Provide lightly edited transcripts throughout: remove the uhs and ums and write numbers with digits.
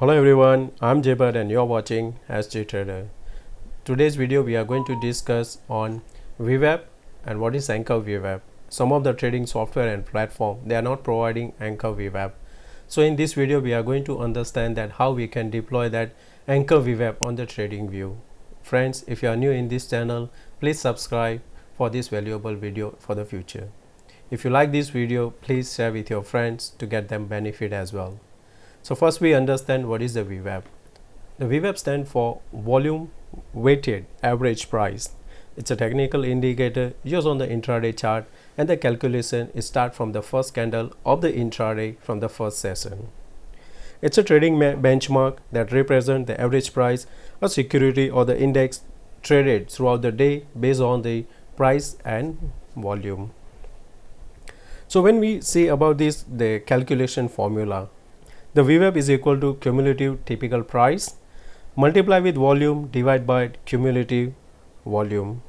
Hello everyone, I'm Jebad and you're watching SG Trader. Today's video we are going to discuss on VWAP and what is Anchor VWAP. Some of the trading software and platform they are not providing Anchor VWAP. So in this video we are going to understand that how we can deploy that Anchor VWAP on the trading view. Friends, if you are new in this channel, please subscribe for this valuable video for the future. If you like this video, please share with your friends to get them benefit as well. So first we understand what is the VWAP. The VWAP stands for volume weighted average price. It's a technical indicator used on the intraday chart, and the calculation is start from the first candle of the intraday from the first session. It's a trading benchmark that represents the average price of security or the index traded throughout the day based on the price and volume. So when we see about this, the calculation formula, the VWAP is equal to cumulative typical price multiply with volume divide by cumulative volume.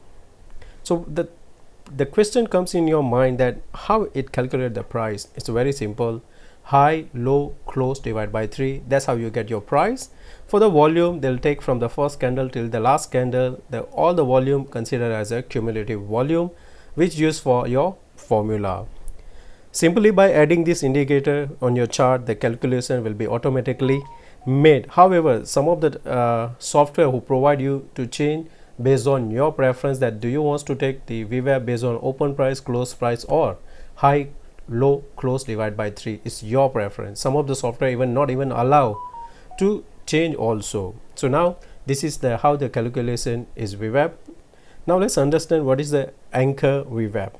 So the question comes in your mind that how it calculate the price. It's very simple: high, low, close divide by 3. That's how you get your price. For the volume, they'll take from the first candle till the last candle, all the volume considered as a cumulative volume, which used for your formula. Simply by adding this indicator on your chart, the calculation will be automatically made. However, some of the software who provide you to change based on your preference, that do you want to take the VWAP based on open price, close price, or high, low, close divide by 3 is your preference. Some of the software even not even allow to change also. So now this is the how the calculation is VWAP. Now let's understand what is the Anchor VWAP.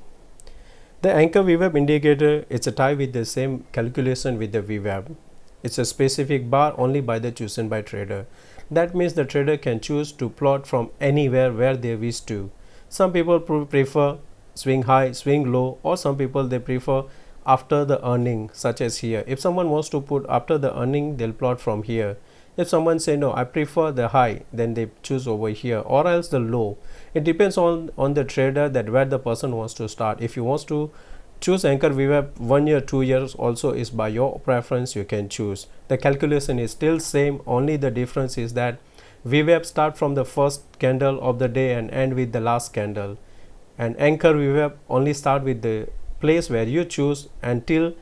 The Anchor VWAP indicator, it's a tie with the same calculation with the VWAP. It's a specific bar only by the chosen by trader. That means the trader can choose to plot from anywhere where they wish to. Some people prefer swing high, swing low, or some people they prefer after the earning, such as here. If someone wants to put after the earning, they'll plot from here. If someone say no, I prefer the high, then they choose over here, or else the low. It depends on the trader that where the person wants to start. If you want to choose Anchor VWAP 1 year, 2 years also is by your preference, you can choose. The calculation is still same, only the difference is that VWAP start from the first candle of the day and end with the last candle, and Anchor VWAP only start with the place where you choose until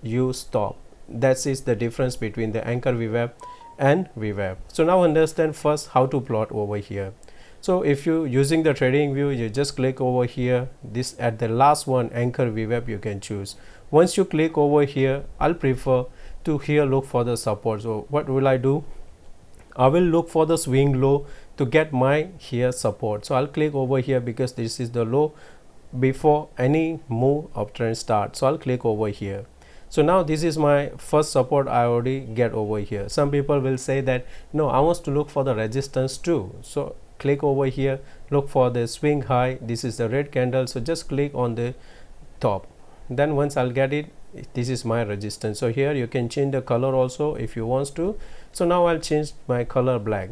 you stop. That is the difference between the Anchor VWAP and VWAP. So now understand first how to plot over here. So if you using the trading view, you just click over here, this at the last one Anchor VWAP you can choose. Once you click over here, I'll prefer to here look for the support. So what will I do? I will look for the swing low to get my here support. So I'll click over here because this is the low before any move uptrend start. So I'll click over here. So now this is my first support I already get over here. Some people will say that no, I want to look for the resistance too. So click over here, look for the swing high. This is the red candle, so just click on the top. Then once I'll get it, this is my resistance. So here you can change the color also if you want to. So now I'll change my color black.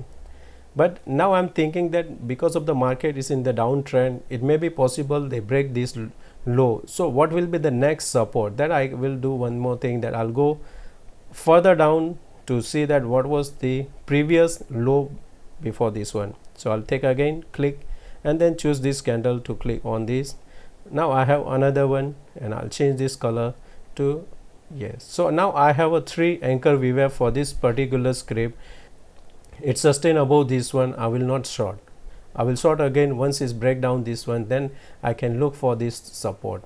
But now I'm thinking that because of the market is in the downtrend, it may be possible they break this low. So what will be the next support? That I will do one more thing, that I'll go further down to see that what was the previous low before this one. So I'll take again, click, and then choose this candle to click on this. Now I have another one, and I'll change this color to yes. So now I have a 3 Anchor VWAP for this particular script. It's sustained above this one. I will not short. I will short again once it's break down this one, then I can look for this support.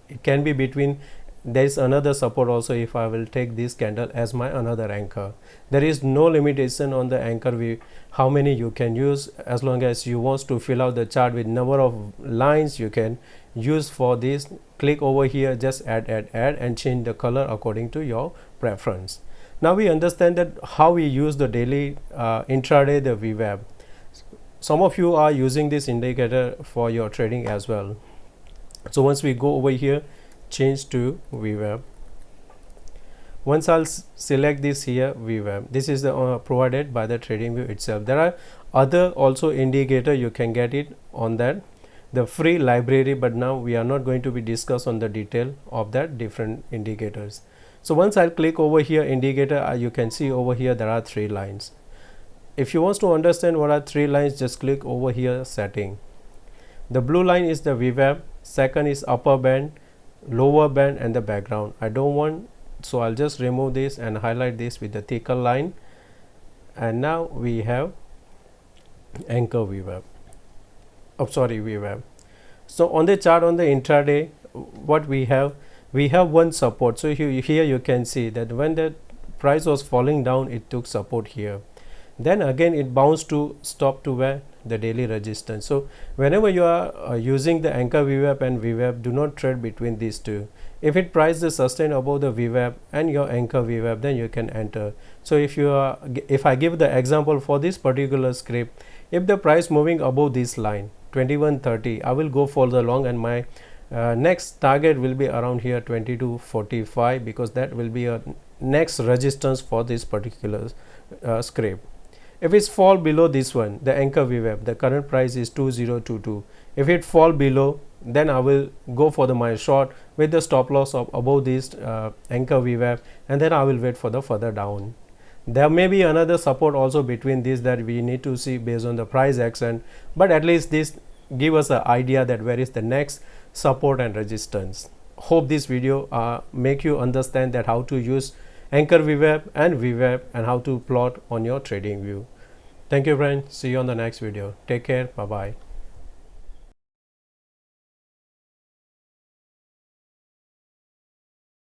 It can be between, there is another support also if I will take this candle as my another anchor. There is no limitation on the anchor view how many you can use. As long as you want to fill out the chart with number of lines, you can use for this. Click over here, just add and change the color according to your preference. Now we understand that how we use the daily intraday the VWAP. Some of you are using this indicator for your trading as well. So once we go over here, change to VWAP. Once I'll select this here VWAP, this is the provided by the trading view itself. There are other also indicator you can get it on that the free library, but now we are not going to be discuss on the detail of that different indicators. So once I'll click over here indicator, you can see over here there are 3 lines. If you want to understand what are 3 lines, just click over here setting. The blue line is the VWAP, second is upper band, lower band and the background. I don't want, so I'll just remove this and highlight this with the thicker line. And now we have anchor VWAP. VWAP. So on the chart on the intraday, what we have one support. So here you can see that when the price was falling down, it took support here. Then again it bounced to stop to where the daily resistance. So whenever you are using the anchor VWAP and VWAP, do not trade between these two. If it prices sustain above the VWAP and your anchor VWAP, then you can enter. So if I give the example for this particular script, if the price moving above this line 2130, I will go for the long, and my next target will be around here 2245, because that will be a next resistance for this particular script. If it's fall below this one, the anchor VWAP, the current price is 2022. If it fall below, then I will go for my short with the stop loss of above this anchor VWAP, and then I will wait for the further down. There may be another support also between this that we need to see based on the price action, but at least this give us an idea that where is the next support and resistance. Hope this video make you understand that how to use anchor VWAP and VWAP and how to plot on your trading view. Thank you friends, see you on the next video. Take care, bye bye.